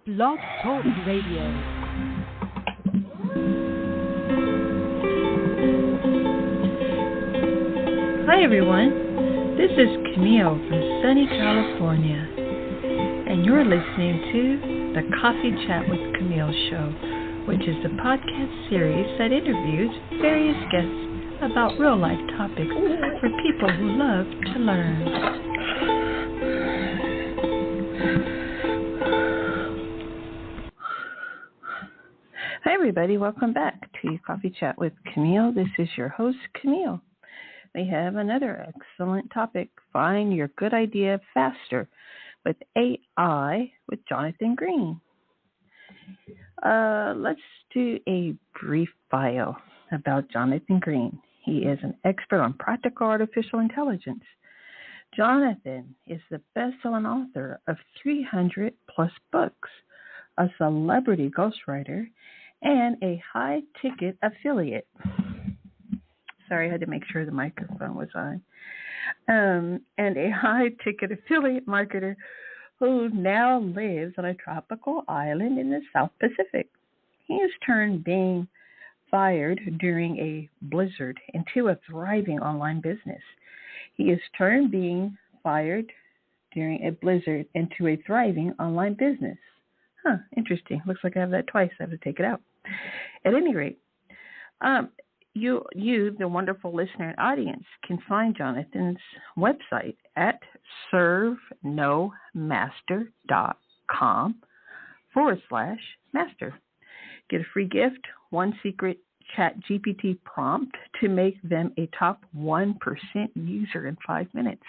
Blog Talk Radio. Hi everyone, this is Camille from sunny California, and you're listening to the Coffee Chat with Camille show, which is a podcast series that interviews various guests about real-life topics for people who love to learn. Hi everybody, welcome back to Coffee Chat with Camille. This is your host, Camille. We have another excellent topic, Find Your Good Idea Faster with AI with Jonathan Green. Let's do a brief bio about Jonathan Green. He is an expert on practical artificial intelligence. Jonathan is the best-selling author of 300 plus books, a celebrity ghostwriter, and a high-ticket affiliate. Sorry, I had to make sure the microphone was on. And a high-ticket affiliate marketer who now lives on a tropical island in the South Pacific. He has turned being fired during a blizzard into a thriving online business. He has turned being fired during a blizzard into a thriving online business. Huh, interesting. Looks like I have that twice. I have to take it out. At any rate, you, the wonderful listener and audience, can find Jonathan's website at servenomaster.com/master. Get a free gift, one secret ChatGPT prompt to make them a top 1% user in 5 minutes.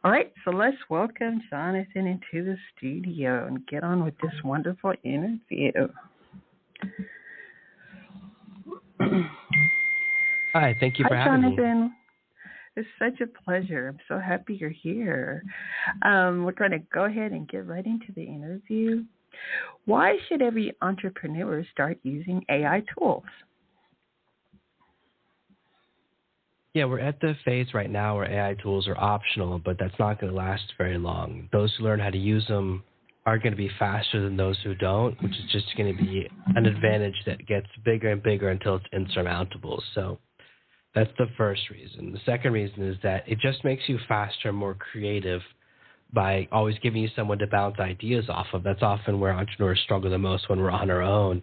All right, so let's welcome Jonathan into the studio and get on with this wonderful interview. Hi, thank you for having Jonathan. me. It's such a pleasure. I'm so happy you're here. We're going to go ahead and get right into the interview. Why should every entrepreneur start using AI tools? Yeah, we're at the phase right now where AI tools are optional, but that's not going to last very long. Those who learn how to use them are going to be faster than those who don't, which is just going to be an advantage that gets bigger and bigger until it's insurmountable. So that's the first reason. The second reason is that it just makes you faster and more creative by always giving you someone to bounce ideas off of. That's often where entrepreneurs struggle the most when we're on our own,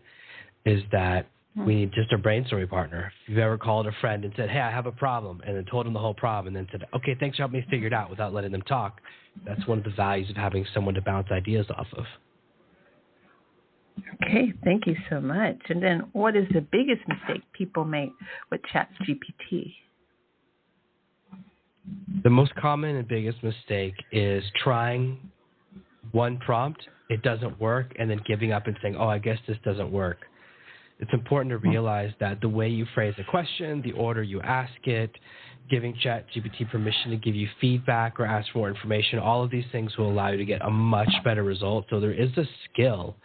is that we need just a brainstorming partner. If you've ever called a friend and said, hey, I have a problem, and then told them the whole problem, and then said, okay, thanks for helping me figure it out without letting them talk, that's one of the values of having someone to bounce ideas off of. Okay, thank you so much. And then what is the biggest mistake people make with ChatGPT? The most common and biggest mistake is trying one prompt, it doesn't work, and then giving up and saying, oh, I guess this doesn't work. It's important to realize that the way you phrase a question, the order you ask it, giving ChatGPT permission to give you feedback or ask for more information, all of these things will allow you to get a much better result. So there is a skill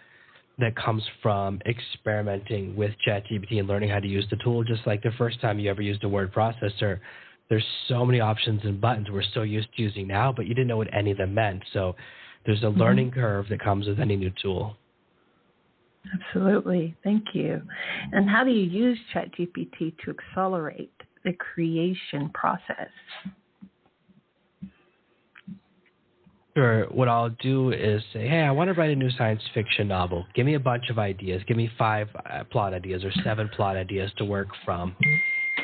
that comes from experimenting with ChatGPT and learning how to use the tool, just like the first time you ever used a word processor. There's so many options and buttons we're so used to using now, but you didn't know what any of them meant. So there's a learning curve that comes with any new tool. Absolutely. Thank you. And how do you use ChatGPT to accelerate the creation process? Sure. What I'll do is say, hey, I want to write a new science fiction novel. Give me a bunch of ideas. Give me 5 plot ideas or 7 plot ideas to work from.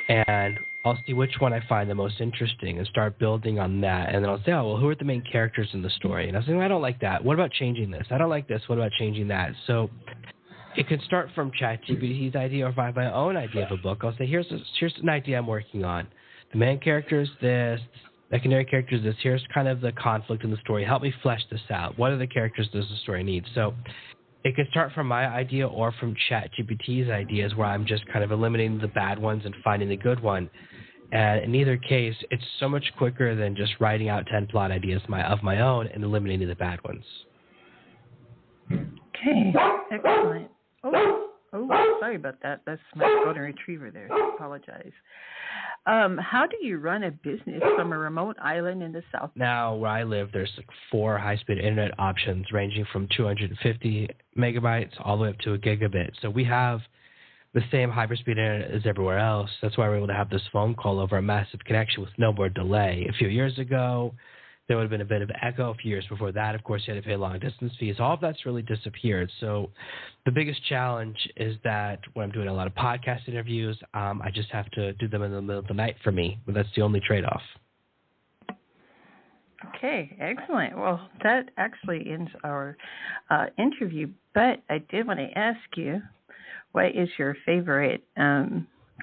And I'll see which one I find the most interesting and start building on that. And then I'll say, oh, well, who are the main characters in the story? And I'll say, well, I don't like that. What about changing this? I don't like this. What about changing that? So it can start from ChatGPT's idea, or if I have my own idea of a book, I'll say, here's an idea I'm working on. The main character is this. The secondary character is this. Here's kind of the conflict in the story. Help me flesh this out. What are the characters does the story need? So it can start from my idea or from ChatGPT's ideas, where I'm just kind of eliminating the bad ones and finding the good one. And in either case, it's so much quicker than just writing out 10 plot ideas of my own and eliminating the bad ones. Okay, excellent. Oh, Oh, sorry about that. That's my golden retriever there. Apologize. How do you run a business from a remote island in the South? Now, where I live, there's like 4 high-speed internet options ranging from 250 megabytes all the way up to a gigabit. So we have the same hyperspeed internet as everywhere else. That's why we're able to have this phone call over a massive connection with no more delay. A few years ago, there would have been a bit of echo. A few years before that, of course, you had to pay long-distance fees. All of that's really disappeared. So the biggest challenge is that when I'm doing a lot of podcast interviews, I just have to do them in the middle of the night for me. But that's the only trade-off. Okay, excellent. Well, that actually ends our interview. But I did want to ask you, what is your favorite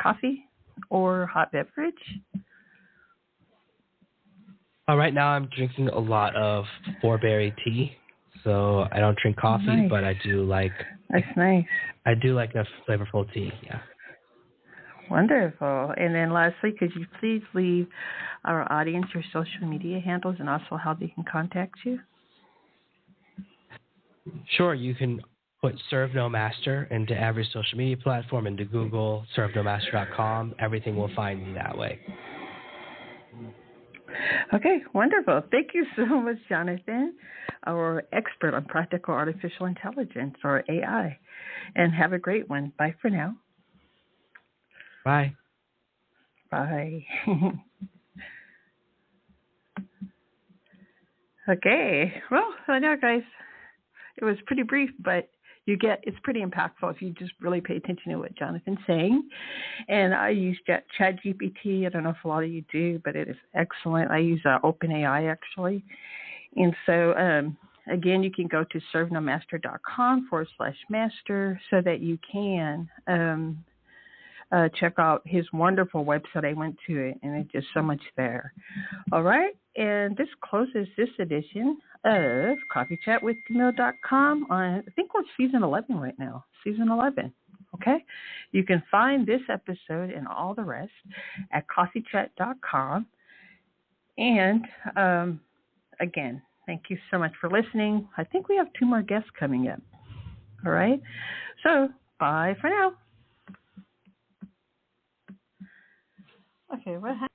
coffee or hot beverage? Right now, I'm drinking a lot of 4-berry tea. So I don't drink coffee, nice. But I do like. That's nice. I do like a flavorful tea. Yeah. Wonderful. And then lastly, could you please leave our audience your social media handles and also how they can contact you? Sure. You can put Serve No Master into every social media platform, into Google, servenomaster.com. Everything will find me that way. Okay, wonderful. Thank you so much, Jonathan, our expert on practical artificial intelligence, or AI. And have a great one. Bye for now. Bye. Bye. Okay. Well, I know, guys. It was pretty brief, but it's pretty impactful if you just really pay attention to what Jonathan's saying. And I use ChatGPT. I don't know if a lot of you do, but it is excellent. I use OpenAI, actually. And so, again, you can go to servenomaster.com/master so that you can check out his wonderful website. I went to it, and it's just so much there. All right, and this closes this edition of CoffeeChatWithCamille.com on, I think we're season 11 right now, season 11. Okay, you can find this episode and all the rest at CoffeeChat.com. And again, thank you so much for listening. I think we have 2 more guests coming up. All right, so bye for now. Okay, what happened?